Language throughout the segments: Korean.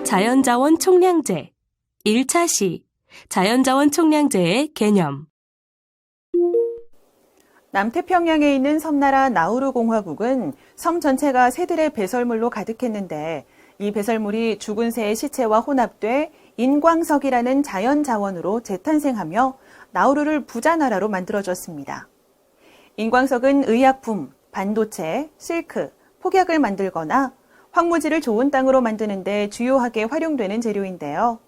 자연자원 총량제 1차 시 자연자원 총량제의 개념. 남태평양에 있는 섬나라 나우루 공화국은 섬 전체가 새들의 배설물로 가득했는데 이 배설물이 죽은 새의 시체와 혼합돼 인광석이라는 자연자원으로 재탄생하며 나우루를 부자나라로 만들어줬습니다. 인광석은 의약품, 반도체, 실크, 폭약을 만들거나 황무지를 좋은 땅으로 만드는 데 주요하게 활용되는 재료인데요.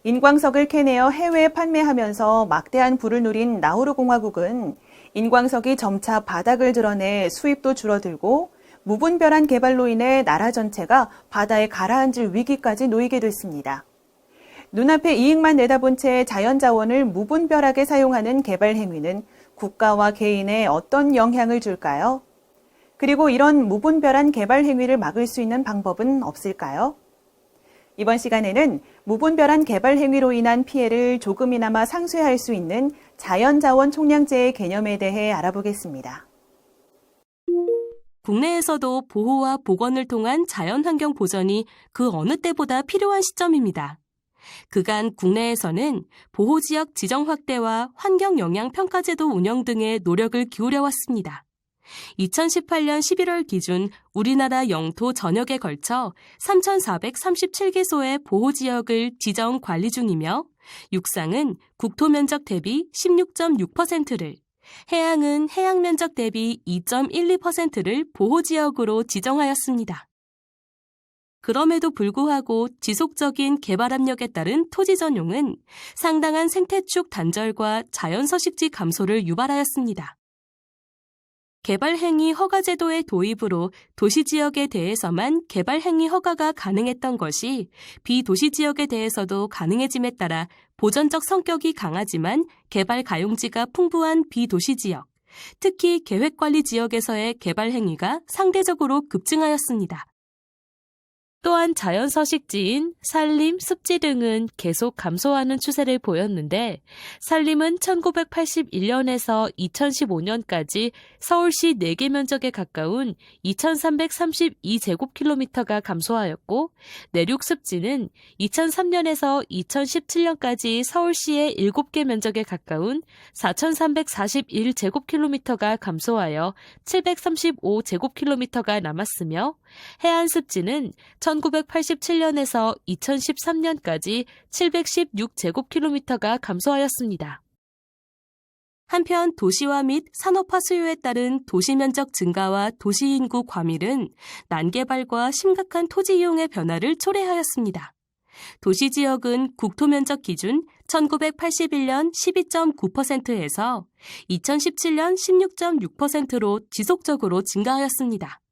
인광석을 캐내어 해외에 판매하면서 막대한 부를 누린 나우루 공화국은 인광석이 점차 바닥을 드러내 수입도 줄어들고 무분별한 개발로 인해 나라 전체가 바다에 가라앉을 위기까지 놓이게 됐습니다. 눈앞에 이익만 내다본 채 자연자원을 무분별하게 사용하는 개발 행위는 국가와 개인에 어떤 영향을 줄까요? 그리고 이런 무분별한 개발 행위를 막을 수 있는 방법은 없을까요? 이번 시간에는 무분별한 개발 행위로 인한 피해를 조금이나마 상쇄할 수 있는 자연자원 총량제의 개념에 대해 알아보겠습니다. 국내에서도 보호와 복원을 통한 자연환경 보전이 그 어느 때보다 필요한 시점입니다. 그간 국내에서는 보호지역 지정 확대와 환경영향평가제도 운영 등의 노력을 기울여 왔습니다. 2018년 11월 기준 우리나라 영토 전역에 걸쳐 3,437개소의 보호지역을 지정 관리 중이며 육상은 국토면적 대비 16.6%를, 해양은 해양면적 대비 2.12%를 보호지역으로 지정하였습니다. 그럼에도 불구하고 지속적인 개발 압력에 따른 토지 전용은 상당한 생태축 단절과 자연서식지 감소를 유발하였습니다. 개발행위 허가제도의 도입으로 도시지역에 대해서만 개발행위 허가가 가능했던 것이 비도시지역에 대해서도 가능해짐에 따라 보전적 성격이 강하지만 개발 가용지가 풍부한 비도시지역, 특히 계획관리지역에서의 개발행위가 상대적으로 급증하였습니다. 또한 자연서식지인 산림, 습지 등은 계속 감소하는 추세를 보였는데 산림은 1981년에서 2015년까지 서울시 4개 면적에 가까운 2332제곱킬로미터가 감소하였고 내륙습지는 2003년에서 2017년까지 서울시의 7개 면적에 가까운 4341제곱킬로미터가 감소하여 735제곱킬로미터가 남았으며 해안습지는 1987년에서 2013년까지 716제곱킬로미터가 감소하였습니다. 한편 도시화 및 산업화 수요에 따른 도시면적 증가와 도시인구 과밀은 난개발과 심각한 토지 이용의 변화를 초래하였습니다. 도시지역은 국토면적 기준 1981년 12.9%에서 2017년 16.6%로 지속적으로 증가하였습니다.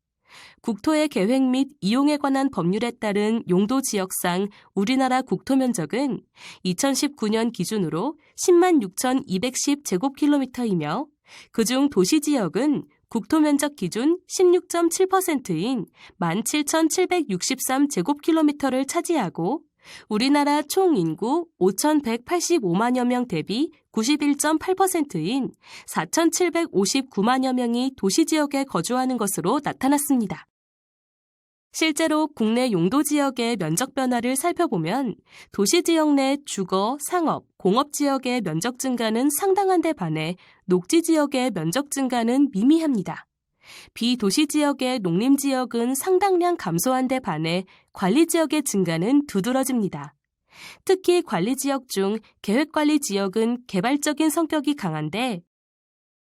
국토의 계획 및 이용에 관한 법률에 따른 용도지역상 우리나라 국토면적은 2019년 기준으로 10만 6,210제곱킬로미터이며 그중 도시지역은 국토면적 기준 16.7%인 17,763제곱킬로미터를 차지하고 우리나라 총 인구 5,185만여 명 대비 91.8%인 4,759만여 명이 도시지역에 거주하는 것으로 나타났습니다. 실제로 국내 용도지역의 면적 변화를 살펴보면 도시지역 내 주거, 상업, 공업지역의 면적 증가는 상당한데 반해 녹지지역의 면적 증가는 미미합니다. 비도시지역의 농림지역은 상당량 감소한 데 반해 관리지역의 증가는 두드러집니다. 특히 관리지역 중 계획관리지역은 개발적인 성격이 강한데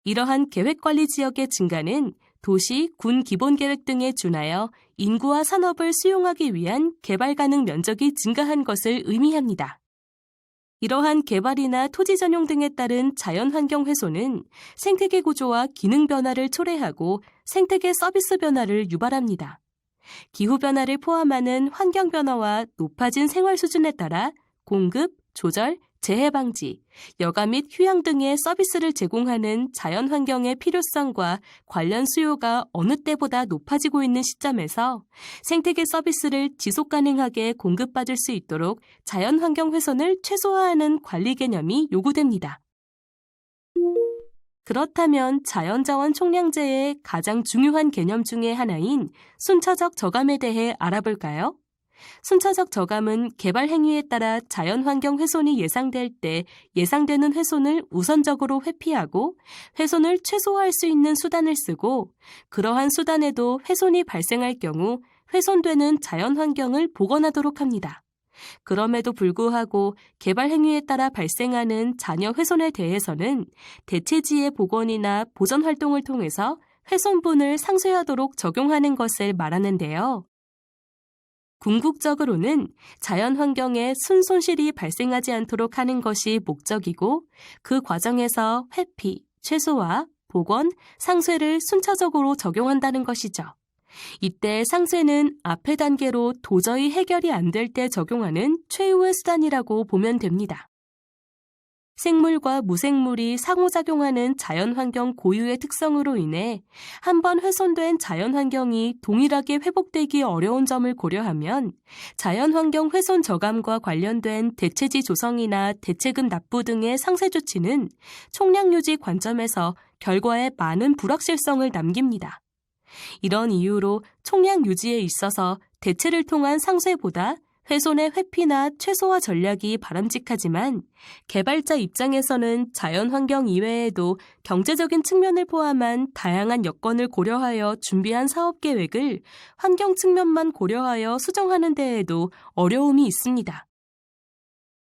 이러한 계획관리지역의 증가는 도시, 군 기본계획 등에 준하여 인구와 산업을 수용하기 위한 개발 가능 면적이 증가한 것을 의미합니다. 이러한 개발이나 토지 전용 등에 따른 자연환경 훼손은 생태계 구조와 기능 변화를 초래하고 생태계 서비스 변화를 유발합니다. 기후 변화를 포함하는 환경 변화와 높아진 생활 수준에 따라 공급, 조절, 재해 방지, 여가 및 휴양 등의 서비스를 제공하는 자연환경의 필요성과 관련 수요가 어느 때보다 높아지고 있는 시점에서 생태계 서비스를 지속 가능하게 공급받을 수 있도록 자연환경 훼손을 최소화하는 관리 개념이 요구됩니다. 그렇다면 자연자원 총량제의 가장 중요한 개념 중의 하나인 순차적 저감에 대해 알아볼까요? 순차적 저감은 개발 행위에 따라 자연환경 훼손이 예상될 때 예상되는 훼손을 우선적으로 회피하고 훼손을 최소화할 수 있는 수단을 쓰고 그러한 수단에도 훼손이 발생할 경우 훼손되는 자연환경을 복원하도록 합니다. 그럼에도 불구하고 개발 행위에 따라 발생하는 잔여 훼손에 대해서는 대체지의 복원이나 보전 활동을 통해서 훼손분을 상쇄하도록 적용하는 것을 말하는데요. 궁극적으로는 자연환경에 순손실이 발생하지 않도록 하는 것이 목적이고 그 과정에서 회피, 최소화, 복원, 상쇄를 순차적으로 적용한다는 것이죠. 이때 상쇄는 앞의 단계로 도저히 해결이 안 될 때 적용하는 최후의 수단이라고 보면 됩니다. 생물과 무생물이 상호작용하는 자연환경 고유의 특성으로 인해 한번 훼손된 자연환경이 동일하게 회복되기 어려운 점을 고려하면 자연환경 훼손 저감과 관련된 대체지 조성이나 대체금 납부 등의 상쇄 조치는 총량 유지 관점에서 결과에 많은 불확실성을 남깁니다. 이런 이유로 총량 유지에 있어서 대체를 통한 상쇄보다 훼손의 회피나 최소화 전략이 바람직하지만 개발자 입장에서는 자연환경 이외에도 경제적인 측면을 포함한 다양한 여건을 고려하여 준비한 사업 계획을 환경 측면만 고려하여 수정하는 데에도 어려움이 있습니다.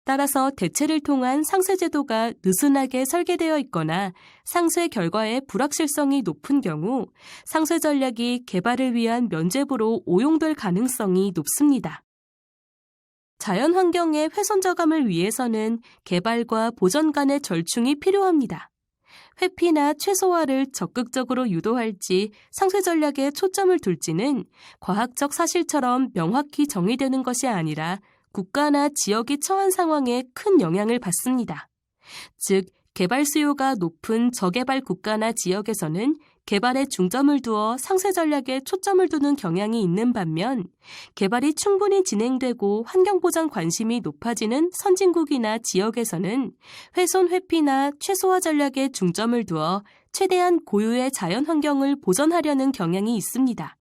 따라서 대체를 통한 상쇄 제도가 느슨하게 설계되어 있거나 상쇄 결과의 불확실성이 높은 경우 상쇄 전략이 개발을 위한 면죄부로 오용될 가능성이 높습니다. 자연환경의 훼손 저감을 위해서는 개발과 보전 간의 절충이 필요합니다. 회피나 최소화를 적극적으로 유도할지 상쇄 전략에 초점을 둘지는 과학적 사실처럼 명확히 정의되는 것이 아니라 국가나 지역이 처한 상황에 큰 영향을 받습니다. 즉, 개발 수요가 높은 저개발 국가나 지역에서는 개발에 중점을 두어 상쇄 전략에 초점을 두는 경향이 있는 반면 개발이 충분히 진행되고 환경보전 관심이 높아지는 선진국이나 지역에서는 훼손 회피나 최소화 전략에 중점을 두어 최대한 고유의 자연환경을 보전하려는 경향이 있습니다.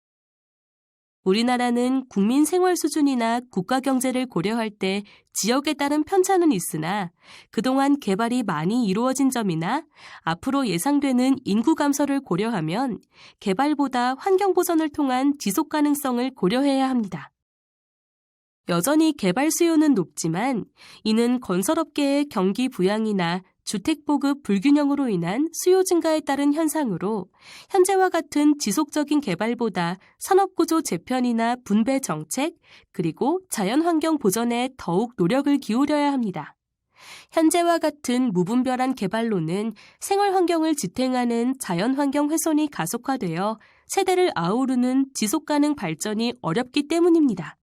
우리나라는 국민 생활 수준이나 국가 경제를 고려할 때 지역에 따른 편차는 있으나 그동안 개발이 많이 이루어진 점이나 앞으로 예상되는 인구 감소를 고려하면 개발보다 환경 보전을 통한 지속 가능성을 고려해야 합니다. 여전히 개발 수요는 높지만 이는 건설업계의 경기 부양이나 주택 보급 불균형으로 인한 수요 증가에 따른 현상으로 현재와 같은 지속적인 개발보다 산업구조 재편이나 분배 정책, 그리고 자연환경 보전에 더욱 노력을 기울여야 합니다. 현재와 같은 무분별한 개발로는 생활환경을 지탱하는 자연환경 훼손이 가속화되어 세대를 아우르는 지속가능 발전이 어렵기 때문입니다.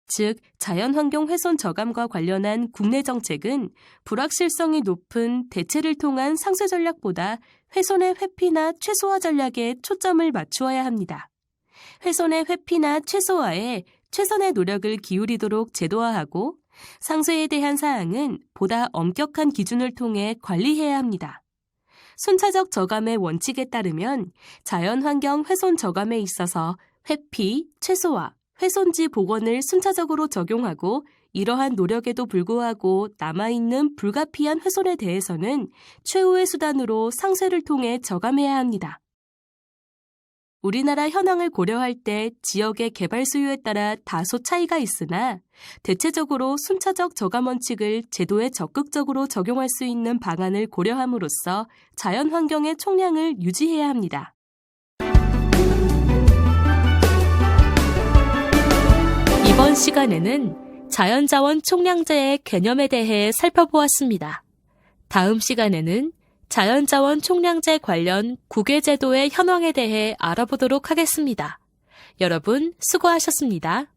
즉, 자연환경 훼손 저감과 관련한 국내 정책은 불확실성이 높은 대체를 통한 상쇄 전략보다 훼손의 회피나 최소화 전략에 초점을 맞추어야 합니다. 훼손의 회피나 최소화에 최선의 노력을 기울이도록 제도화하고 상쇄에 대한 사항은 보다 엄격한 기준을 통해 관리해야 합니다. 순차적 저감의 원칙에 따르면 자연환경 훼손 저감에 있어서 회피, 최소화, 훼손지 복원을 순차적으로 적용하고 이러한 노력에도 불구하고 남아있는 불가피한 훼손에 대해서는 최후의 수단으로 상쇄를 통해 저감해야 합니다. 우리나라 현황을 고려할 때 지역의 개발 수요에 따라 다소 차이가 있으나 대체적으로 순차적 저감 원칙을 제도에 적극적으로 적용할 수 있는 방안을 고려함으로써 자연환경의 총량을 유지해야 합니다. 이번 시간에는 자연자원 총량제의 개념에 대해 살펴보았습니다. 다음 시간에는 자연자원 총량제 관련 국외제도의 현황에 대해 알아보도록 하겠습니다. 여러분 수고하셨습니다.